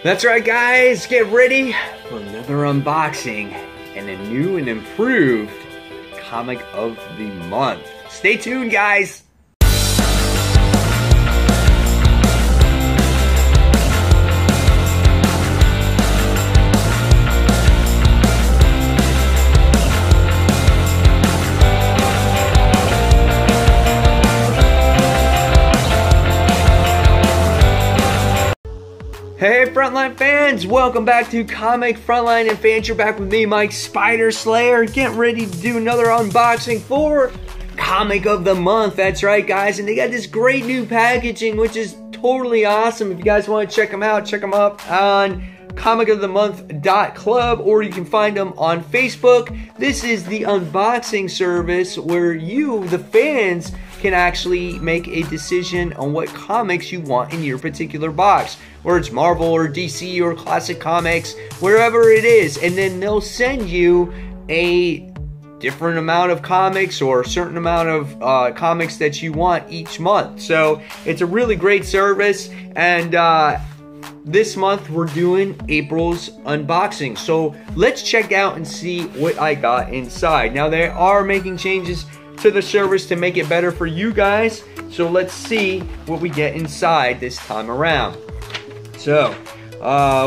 That's right, guys, get ready for another unboxing and a new and improved comic of the month. Stay tuned, guys. Hey Frontline fans, welcome back to Comic Frontline and fans. You're back with me, Mike Spider Slayer, getting ready to do another unboxing for Comic of the Month. That's right, guys, and they got this great new packaging, which is totally awesome. If you guys want to check them out on comicofthemonth.club, or you can find them on Facebook. This is the unboxing service where you, the fans, can actually make a decision on what comics you want in your particular box, or it's Marvel or DC or Classic Comics, wherever it is, and then they'll send you a different amount of comics or a certain amount of comics that you want each month. So it's a really great service, and this month we're doing April's unboxing. So let's check out and see what I got inside. Now they are making changes to the service to make it better for you guys. So let's see what we get inside this time around. So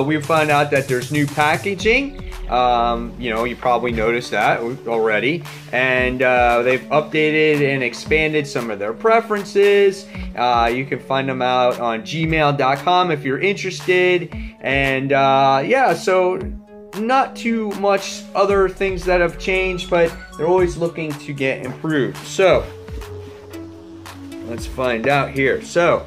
we found out that there's new packaging. You know, you probably noticed that already. And they've updated and expanded some of their preferences. You can find them out on gmail.com if you're interested. And yeah, so not too much other things that have changed, but they're always looking to get improved. So let's find out here. So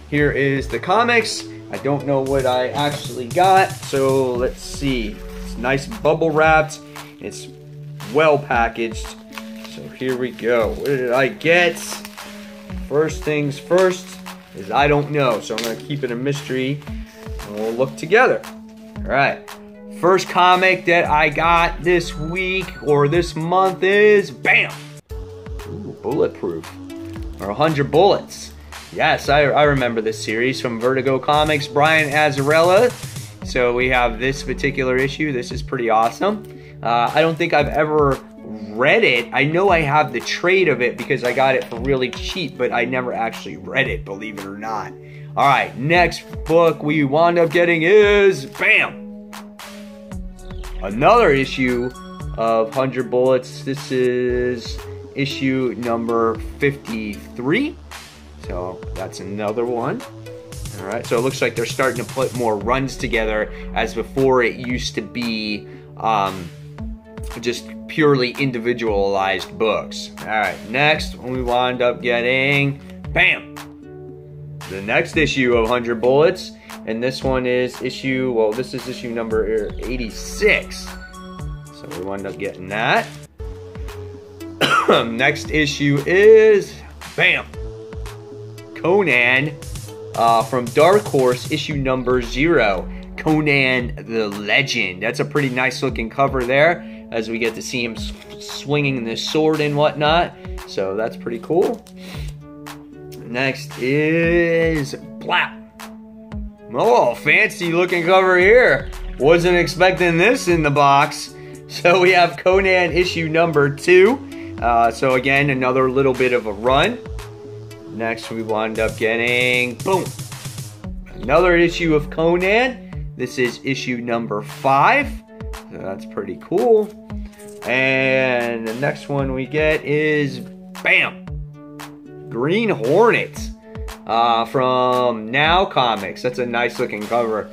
here is the comics. I don't know what I actually got, so let's see. It's nice bubble wrapped. It's well packaged. So here we go. What did I get? First things first is I don't know, so I'm going to keep it a mystery and we'll look together. All right. First comic that I got this week or this month is BAM! Ooh, Bulletproof, or 100 Bullets. Yes, I remember this series from Vertigo Comics, Brian Azzarello. So we have this particular issue. This is pretty awesome. I don't think I've ever read it. I know I have the trade of it because I got it for really cheap, but I never actually read it, believe it or not. All right, next book we wound up getting is BAM! Another issue of 100 Bullets. This is issue number 53. So that's another one. All right, so it looks like they're starting to put more runs together, as before it used to be just purely individualized books. All right, next we wound up getting BAM! The next issue of 100 Bullets. And this one is issue, well, this is issue number 86. So we wound up getting that. Next issue is, BAM! Conan from Dark Horse, issue number 0. Conan the Legend. That's a pretty nice looking cover there, as we get to see him swinging the sword and whatnot. So that's pretty cool. Next is BLAP! Oh, fancy looking cover here. Wasn't expecting this in the box. So we have Conan issue number 2. So again, another little bit of a run. Next we wind up getting, boom, another issue of Conan. This is issue number 5. So that's pretty cool. And the next one we get is, BAM! Green Hornet. From Now Comics. That's a nice looking cover.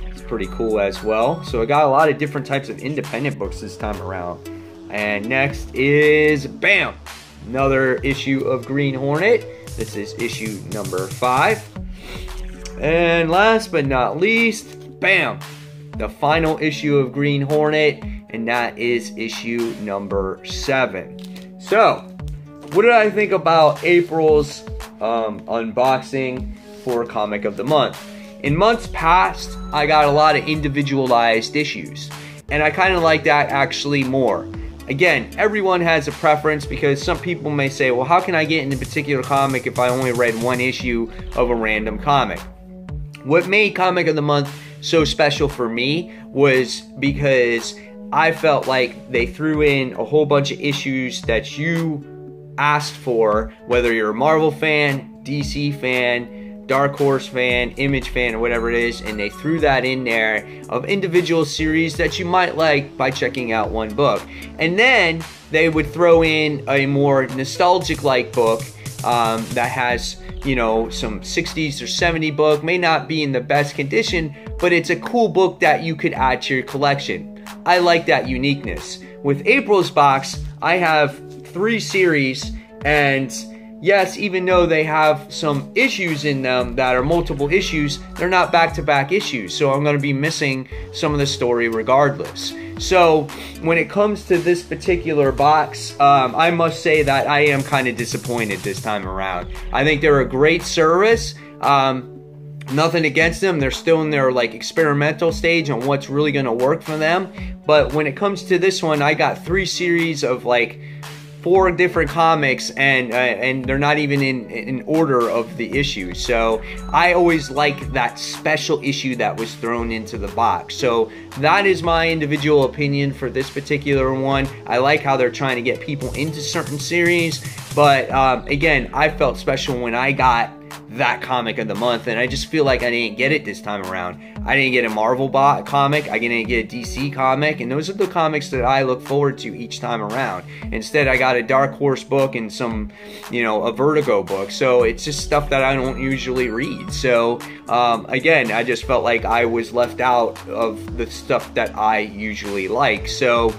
It's pretty cool as well. So I got a lot of different types of independent books this time around. And next is, BAM! Another issue of Green Hornet. This is issue number 5. And last but not least, BAM! The final issue of Green Hornet, and that is issue number 7. So, what did I think about April's unboxing for Comic of the Month? In months past, I got a lot of individualized issues, and I kind of like that actually more. Again, everyone has a preference, because some people may say, well, how can I get into a particular comic if I only read one issue of a random comic? What made Comic of the Month so special for me was because I felt like they threw in a whole bunch of issues that you asked for, whether you're a Marvel fan, DC fan, Dark Horse fan, Image fan, or whatever it is, and they threw that in there of individual series that you might like by checking out one book. And then they would throw in a more nostalgic like book that has, you know, some 60s or 70s book, may not be in the best condition, but it's a cool book that you could add to your collection. I like that uniqueness. With April's box, I have 3 series, and yes, even though they have some issues in them that are multiple issues, they're not back-to-back issues, so I'm going to be missing some of the story regardless. So when it comes to this particular box, I must say that I am kind of disappointed this time around. I think they're a great service. Nothing against them. They're still in their like experimental stage on what's really going to work for them. But when it comes to this one, I got 3 series of like 4 different comics, and they're not even in order of the issues. So I always like that special issue that was thrown into the box. So that is my individual opinion for this particular one. I like how they're trying to get people into certain series, but again, I felt special when I got that comic of the month, and I just feel like I didn't get it this time around. I didn't get a Marvel comic, I didn't get a DC comic, and those are the comics that I look forward to each time around. Instead, I got a Dark Horse book and some, you know, a Vertigo book, so it's just stuff that I don't usually read. So again, I just felt like I was left out of the stuff that I usually like. So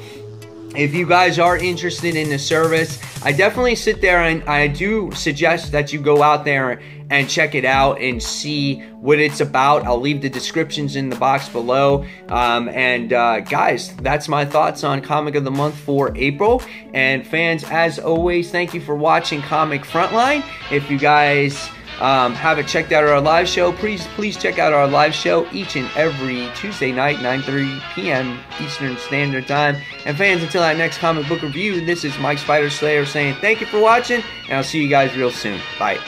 if you guys are interested in the service, I definitely sit there, and I do suggest that you go out there and check it out and see what it's about. I'll leave the descriptions in the box below. Guys, that's my thoughts on Comic of the Month for April. And fans, as always, thank you for watching Comic Frontline. If you guys haven't checked out our live show, please check out our live show each and every Tuesday night, 9:30 p.m. Eastern Standard Time. And fans, until that next comic book review, this is Mike Spider Slayer saying thank you for watching, and I'll see you guys real soon. Bye.